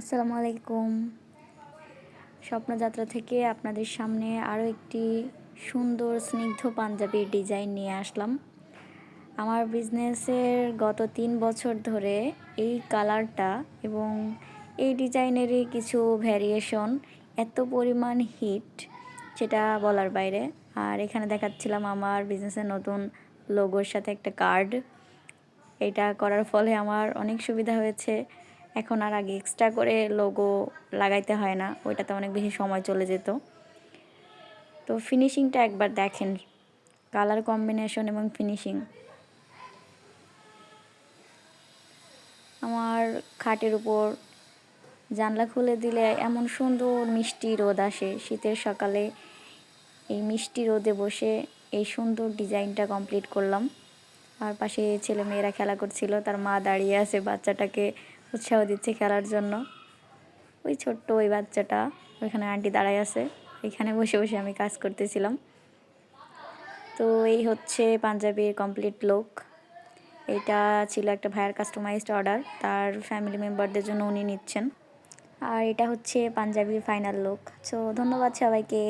আসসালামু আলাইকুম। স্বপ্নযাত্রা থেকে আপনাদের সামনে আরও একটি সুন্দর স্নিগ্ধ পাঞ্জাবির ডিজাইন নিয়ে আসলাম। আমার বিজনেসের গত ৩ বছর ধরে এই কালারটা এবং এই ডিজাইনেরই কিছু ভ্যারিয়েশন এত পরিমাণ হিট, সেটা বলার বাইরে। আর এখানে দেখাচ্ছিলাম আমার বিজনেসের নতুন লোগোর সাথে একটা কার্ড। এটা করার ফলে আমার অনেক সুবিধা হয়েছে। এখন আর আগে এক্সট্রা করে লোগো লাগাইতে হয় না, ওইটাতে অনেক বেশি সময় চলে যেত। তো ফিনিশিংটা একবার দেখেন, কালার কম্বিনেশন এবং ফিনিশিং। আমার খাটের উপর জানলা খুলে দিলে এমন সুন্দর মিষ্টি রোদ আসে। শীতের সকালে এই মিষ্টি রোদে বসে এই সুন্দর ডিজাইনটা কমপ্লিট করলাম। আর পাশে ছেলে মেয়েরা খেলা করছিল, তার মা দাঁড়িয়ে আছে বাচ্চাটাকে উৎসাহ দিচ্ছে খেলার জন্য। ওই ছোট্ট ওই বাচ্চাটা ওইখানে আন্টি দাঁড়ায় আছে, এখানে বসে বসে আমি কাজ করতেছিলাম। তো এই হচ্ছে পাঞ্জাবির কমপ্লিট লুক। এটা ছিল একটা ভাইয়ের কাস্টমাইজড অর্ডার, তার ফ্যামিলি মেম্বারদের জন্য উনি নিচ্ছেন। আর এটা হচ্ছে পাঞ্জাবির ফাইনাল লুক। সো ধন্যবাদ সবাইকে।